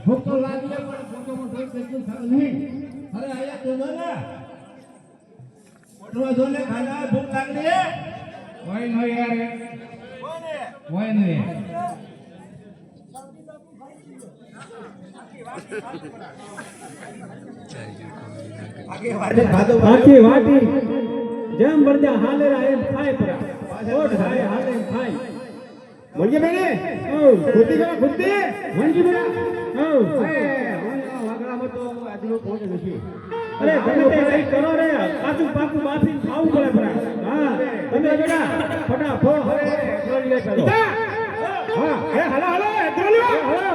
ભૂખ તો લાગી પણ ફોટોમાં જોઈ શકું સારું નહીં. અરે આયા તો જો ને ફોટોમાં જો ને ખાના ભૂખ લાગી હે હોય નો યાર કોને હોય ને આખી વાટી જેમ બળદા હાલેરા એમ ખાય પરા ઓઢ ખાય હાલે એમ ખાય મંજી બેને ઓ ખુદી કરો ખુદી મંજી બેને ઓ વાગડામાં તો આજનો પહોંચે નથી. અરે તમે તે કઈ કરો રે કાચું પાકું બાફી ખાવું પડે પરા. હા તમે બેટા ફટાફટ જોઈ લે પેલો હા હે હાલો હાલો એતરો હાલો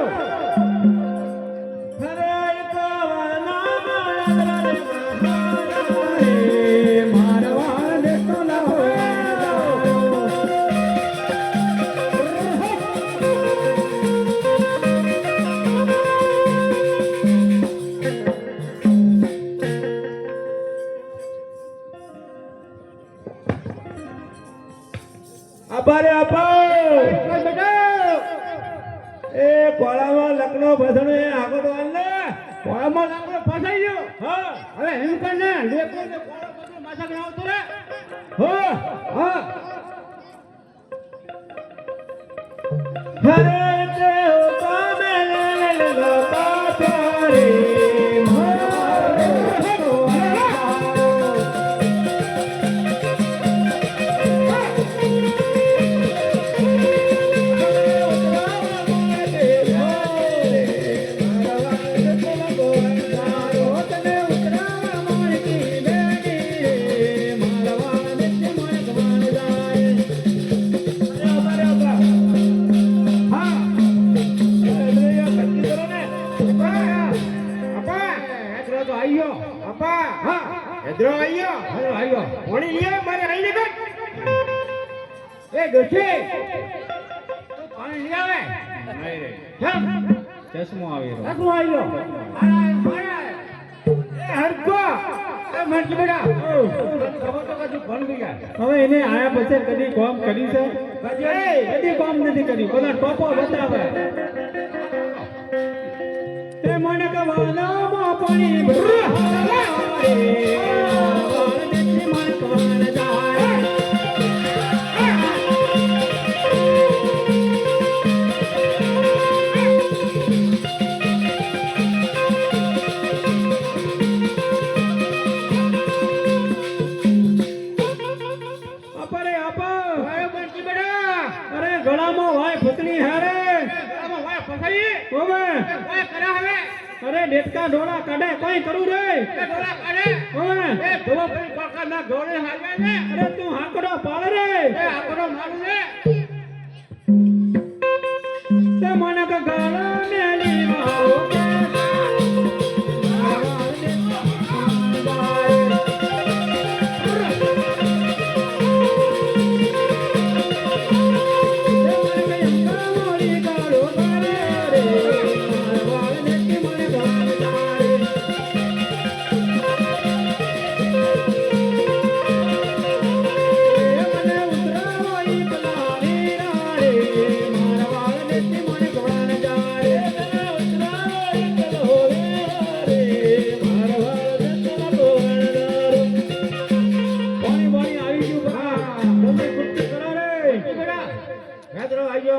અરે આપા બેટા એ કોળામાં લકનો ભસણો એ આગળ વાળને કોળામાં લકનો ફસાઈ ગયો. હા હવે એમ કર ને લેકો ને કોળો બધું માથા પર આવતો રે. હા હા હરે તે હોતા મે લે લતા તારે ચશ્મો આવી હવે એને આયા પછી કદી કામ કરી છે કદી કામ નથી કર્યું. બધા ટોપો બતાવે તે મને કવાલામાં પાણી ગળામાં વાય ફૂકની હારે ઓવે કોઈ કરે હવે અરે ડેટકા ડોળા કાઢે કોઈ કરું રે એ ડોલા કરે ઓવે એ ધોવો પડી કોકા ના ડોળે હાલે ને અરે તું હાકડો પાડ રે એ આકડો મારું ને તે મને કે ગાળો મેલી મારો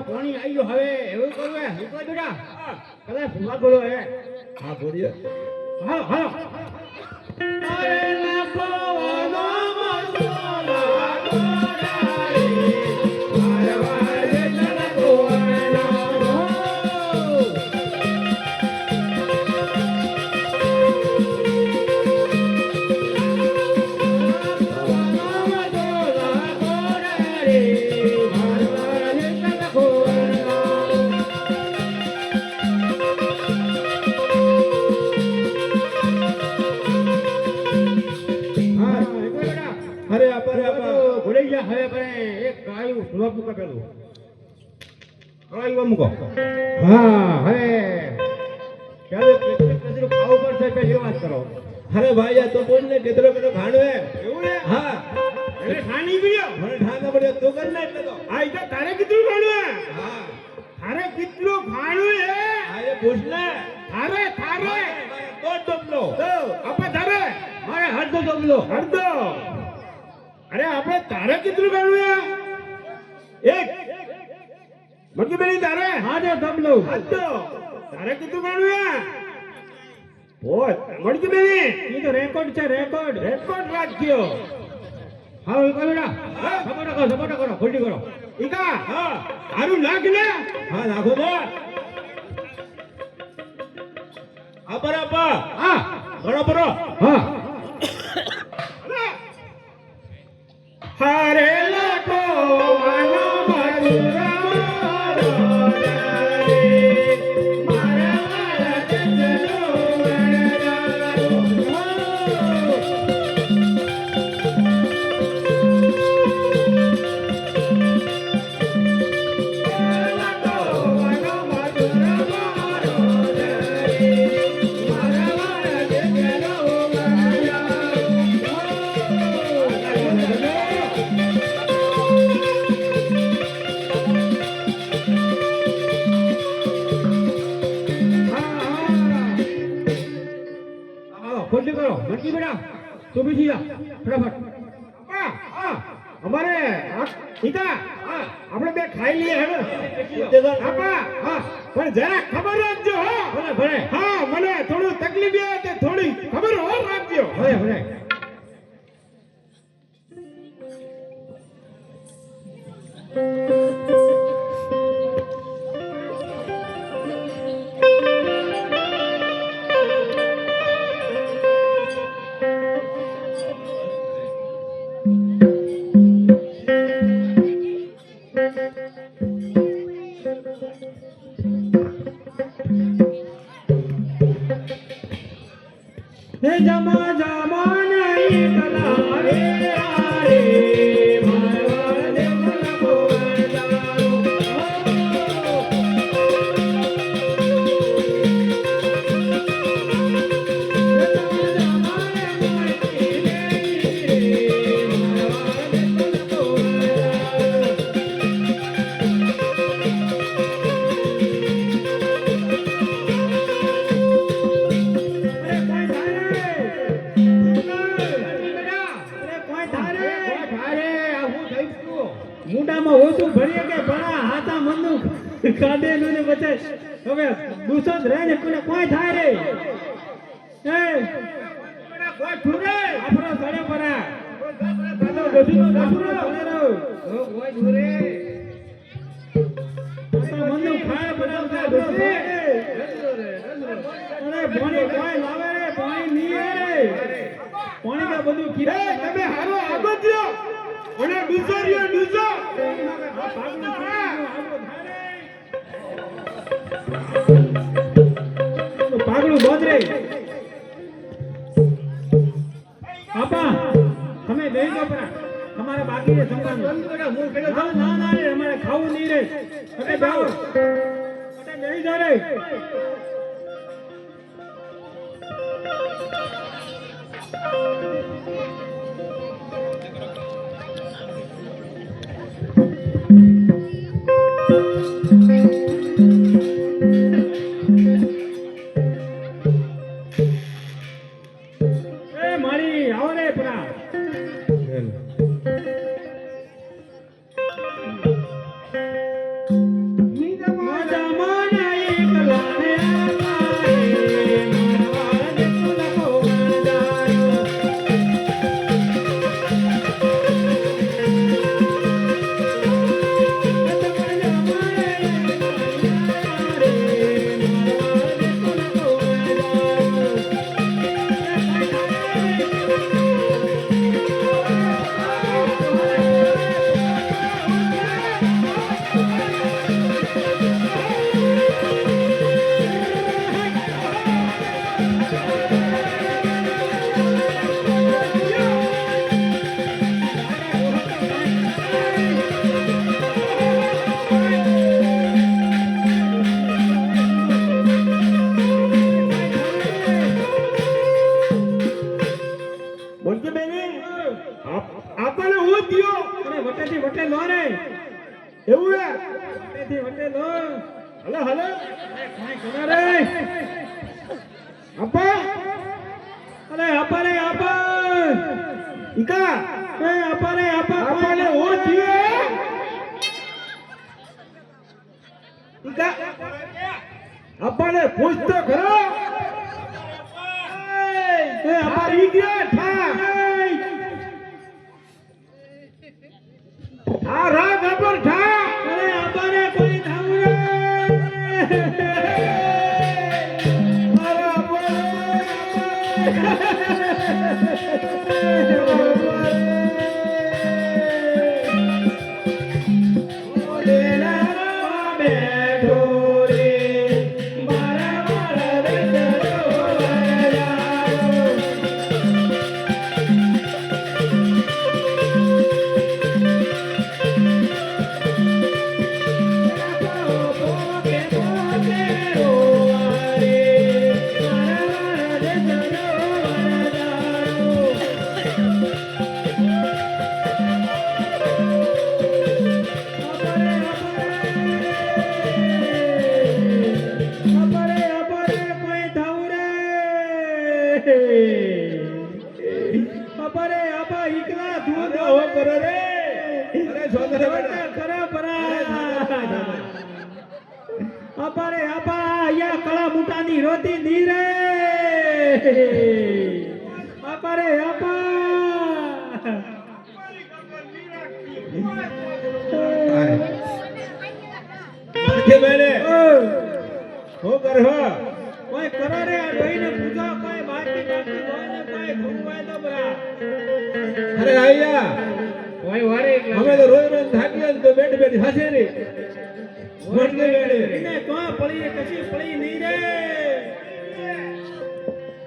પાણી આવી ગયો હવે એવું કરવું હે નીકળો બેટા કદાચ ફુવા ગયો હે હા બોલીએ હાલો હાલો અરે નાખો વાનો મસોલા ગોરારે મારવા દે તને કોવાના અરે આપા ભૂલી ગયા હવે પણ એક ગાયું સુલભ મૂકો પેલું ગાયું મૂકો હા હવે ચાલો કચરું ખાવું પડશે પેલી વાત કરો અરે ભાઈ આ તો બોલ ને કેટલો કેટલો ખાણો હે એવું ને હા એટલે ખાની ગયો મને ઠાના પડ્યો તું કર ને એટલે તો આ તો તારે કેટલું ખાણું હે હા તારે કેટલું ખાણું હે આ એ પૂછ ને થારે થારે તો ડબલો તો આપણે થારે મારે હરદો ડબલો હરદો અરે આપણે તારે કેટલું ખાણું હે એક મરકી બેની તારે હા જો ડબલો હરદો તારે કેટલું ખાણું હે ઓય મરકી બેની ઈ તો રેકોર્ડ છે રેકોર્ડ રેકોર્ડ રાખ્યો હા ઈ કોડા સપોર્ટ કરો ફોલ્ડી કરો ઈકા હા તારું નાખ ને હા નાખો ને આપા હા ઘણો પરો હા હરે લાખો માનો મધુરા મારો રે મારા વાલા ચંદનો વણગારો લાખો માનો મધુરા મારો રે મારા વાલા ચંદનો ખોટી કરો મટકી બેટા તું બીજી જા ફટાફટ અમારે સીતા આપણે બે ખાઈ લઈએ હેડો આપા હા પણ જરા ખબર રાખજો હો ભલે ભલે હા મને થોડું તકલીફ આવે તે થોડી ખબર હો રાખજો ભલે ભલે હે જમા જમા નહીં કલા રે રે મારવા દે મને બોલદારો મુંડામાં ઓછું ભરીએ કે ભણા હાથા મંદુક કાઢે ને બચે હવે દુસત રહે ને કોઈ થાય રે એ કોઈ ઠુરે આપણો સડે પરા કાનો ગધુનો આપણો ગધુનો સડે રહો કોઈ ઠુરે આપણો મંદુક ખાય બનાવતા ડોસી પાણી કોઈ લાવે રે પાણી નહીં રે પાણી કે બધું કીધા તમે હારો આગો દ્યો અને ડૂસો રહ્યો ડૂસો પાગડું બોધ રે આપા તમે બેહી જાઓ પરા તમારે બાકી રે જમવાનું ના ના રે અમારે ખાવું નહીં રે તમે બેહો તમે બેહી જાઓ રે એ મારી આવો રે પરા બોલજે બેની આપણને હું દ્યો અરે વટેથી વટે લો રે એવું હે વટેથી વટે લો હલો હલો કાઈ કરો રે આપા અરે આપા રે આપા ઈકા એ આપા રે આપા આપણને હું દ્યો ઈકા આપણને પૂછ તો ખરો એ આપા ઈ ગયા ઠા આ રાગ અપર ઠા અરે આપા રે કોઈ થાવું રે અરે આપા અપરે આપા ઈકલા દૂધ અરે ઓ કરો રે અરે સોદરે બેટા કરે પરા અપરે આપા આયા કળા મુટાની રોતી ની રે અપરે આપા કે બેને હો કર હો કોઈ કરો રે આ ડોઈને પૂજો કોઈ બાકી બાકી હોય ને કોઈ ભૂવાય તો બરા અરે આયા કોઈ વારે અમે તો રોજ રોજ થાકી ગયા તો બેઠ બેઠ હસે રે મોટલે બેડે એને તો પડી કશી પડી નહીં રે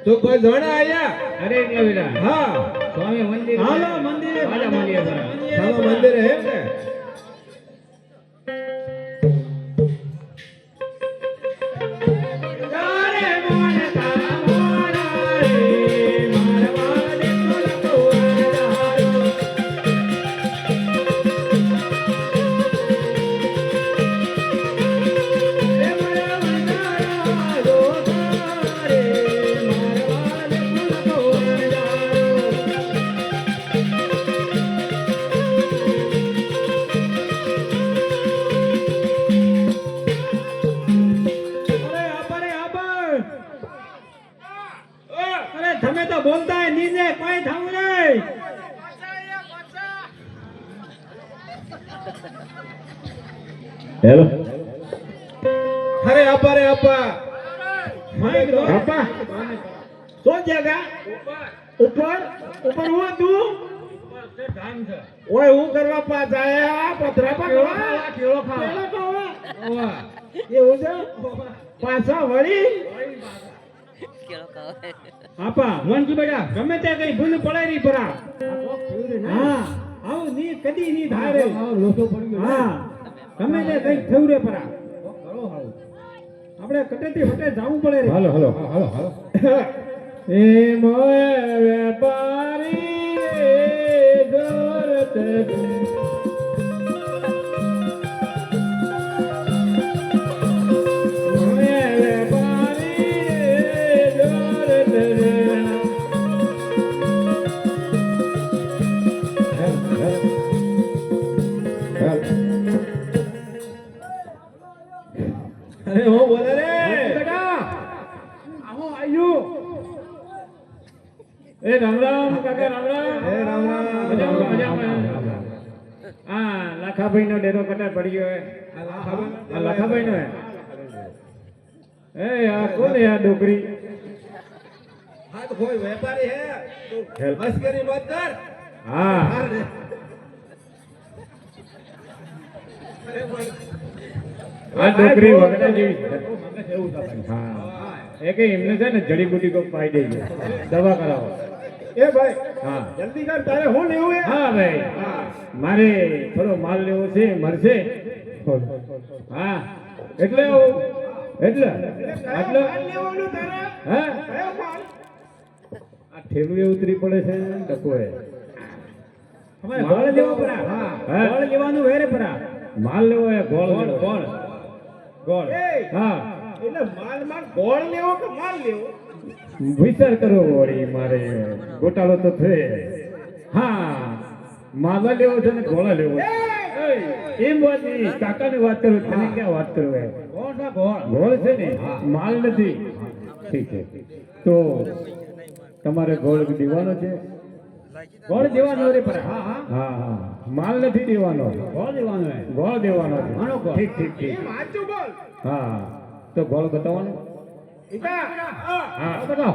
તો કોઈ જણા આયા અરે એકલા વીરા હા સ્વામી મંદિર હાલો મંદિરે હાલો મંદિરે બરા. ચાલો મંદિરે હે ને તારે મોન તારા મોના રે મારવા દે તો લખો રે મારા વંદારા દો તારે મારવા દે તો અરે આપરે આપર અરે તમે તો બોલતા નહીં ને કોઈ થાવું રે હેલો અરે આપા માઈક દો. બાપા શું જગા ઉપર ઉપર હું તું ઓય હું કરવા પાછા આયા પથરા પર કેળો ખાવા. કેળો ખાવા. ઓવા. એવું છે પાછા વળી આપા મોનજી બેટા ગમે તે કઈ ભૂલ પડે નહીં પરા. હા આવું ની કદી ની ધારે. લોસો પડી ગયો હા ગમે તે કઈ થયું રે પરા. આપણે કટેથી વટે જાવું પડે રે. હાલો હાલો હાલો હાલો એ મોય વેપારી રે દોરત મોય વેપારી રે દોરત અરે હો બોલે રે બેટા આહો આયુ એ રામ રામ કાકા રામ રામ. એ રામ રામ. મજામાં, મજામાં. હા લાખાભાઈ નો ડેરો કટાર પડી ગયો હે. આ લાખાભાઈ નો હે. એ આ કોણ હે આ ડોકરી? હા તો કોઈ વેપારી હે તો મસ્કરી મત કર હા આ ડોકરી વગડા જેવી છે. હા એ કે એમને છે ને જડીબુટી કો પાઈ દેજો, દવા કરાવો. એ ભાઈ હા જલ્દી કર તારે હું લેવું હે હા ભાઈ મારે થોડો માલ લેવો છે, મળશે? હા એટલે એટલે આટલો લેવાનું તારે હા કયો માલ આ ઠેલું એ ઉતરી પડે છે ને ટકો હે. અમારે ગોળ ગોળ લેવો લેવો પરા. હા હા. ગોળ લેવાનું વેરે પરા માલ લેવો હે, ગોળ લેવો. ગોળ. ગોળ એ હા એટલે માલ ગોળ લેવો કે માલ લેવો વિચાર કરવો વળી મારે, ગોટાળો તો થયે. હા માલા લેવો છે ને ગોળા લેવો છે. એમ વાત નહીં, કાકાની વાત કરું, તને ક્યાં વાત કરું હે? ગોળ ના ગોળ ગોળ છે ને માલ નથી. ઠીક છે તો તમારે ગોળ દેવાનો છે? ગોળ દેવાનો રે પરા હા હા હા હા માલ નથી દેવાનો, ગોળ દેવાનો હે ગોળ દેવાનો છે. આનો ગોળ. ઠીક ઠીક ઠીક. એમ સાચું બોલ હા તો ગોળ બતાવવાનો. ઈકા હા બતાવ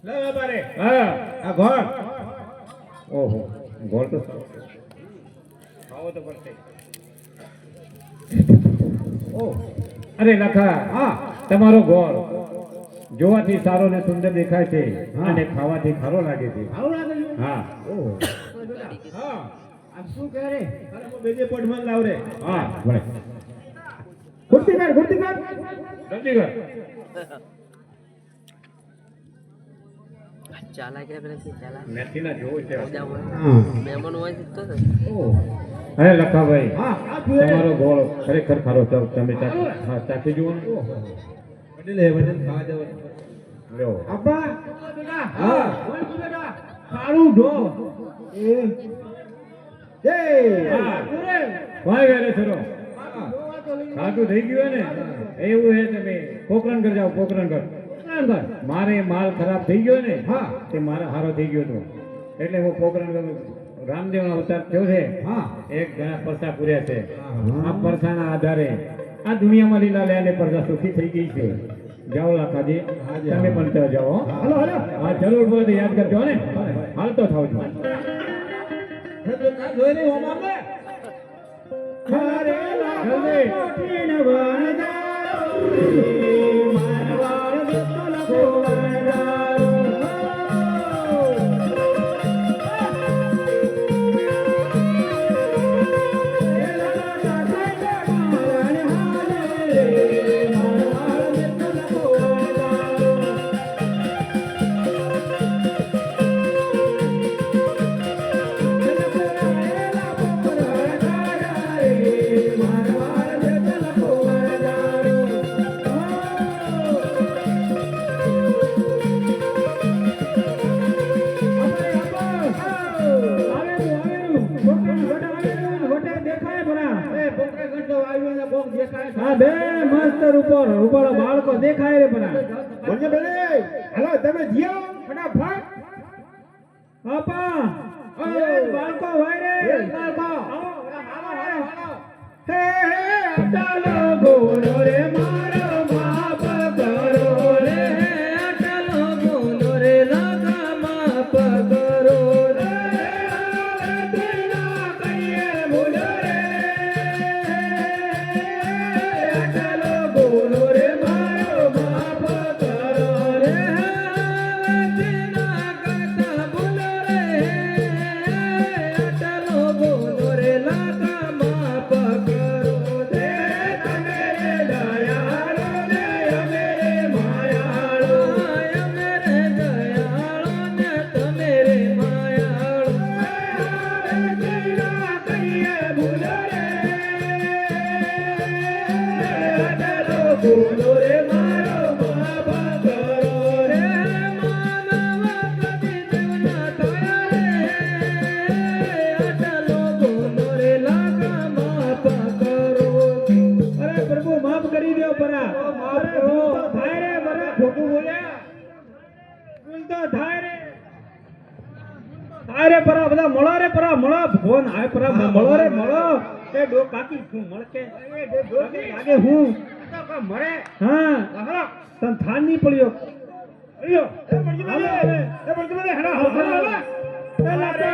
લે વેપારી હા આ ગોળ ઓહો ગોળ તો સારો. ખાવો તો પડશે. ઓ અરે લખા હા તમારો ગોળ જોવાથી સારો ને સુંદર દેખાય છે હા. અને ખાવાથી ખારો લાગે છે. આવું લાગે છે હા ઓહો હા આ શું કહે રે અરે હું બેજે પટમાં લાવ રે હા ભલે ગુડતી કર જલ્દી કર. ચાલા કે પેલા થી ચાલા મેથી ના જોવું છે. મજા હોય હા મહેમાન હોય છે તો ઓહો અરે લખાભાઈ હા આ તું તમારો ગોળ ખરેખર ખારો છે. તમે ચાખી જુઓ ને. વડીલે ખાવા દેવો લ્યો અબ્બા બેટા હા બોલ તું બેટા કાળું ઢો એ હા. તું રે ભાઈ વેરે સરો ખાતું થઈ ગયું હે ને એવું હે તમે પોકરણગઢ જાઓ. પોકરણગઢ મારે માલ ખરાબ થઈ ગયો ને હા. તે મારે હારો થઈ ગયો હતો એટલે હું પોકરણગઢ રામદેવનો અવતાર થયો છે. હા એક ઘણા પરસા પૂર્યા છે. હા. આ પરસાના આધારે આ દુનિયામાં લીલા લે અને પ્રજા સુખી થઈ ગઈ છે. જાઓ લાખાજી હાજી, તમે હા. પણ ત્યાં જાઓ હો. હાલો હાલો હા જરૂર પડે તો યાદ કરજો ને. હાલતો થાવ છો. હે તો કા જોઈ નહીં હોમ આપણે અરે જલ્દી. કોઠીન વણદારો મારવાડ દેતો લખો વણદારો હા બે મસ્ત રૂપાળો બાળકો દેખાય રે પણ બોલજે બેલે હાલો તમે જીઓ ફટાફટ આપા એ બાળકો હોય રે બાળકો. આવો, હાલો હાલો હાલો. હે હે ચાલો ગોરો રે મારો બોલો રે મારો માફ કરો રે માનવ કદી દેવના થયા રે આટલો બોલો રે લાગા માફ કરો અરે પ્રભુ માફ કરી દો પરા માફ કરો થાય રે બરા ખોટું બોલ્યા ભૂલ તો થાય રે થાય રે પરા બધા મળો રે પરા મળો ફોન આય પરા મળો રે મળો એ ડો કાકી શું મળકે એ ડો લાગે હું મળે હા હળો તન થાન નહીં પડ્યો અયો એ પડજી મને હેડા હળો એ લાગે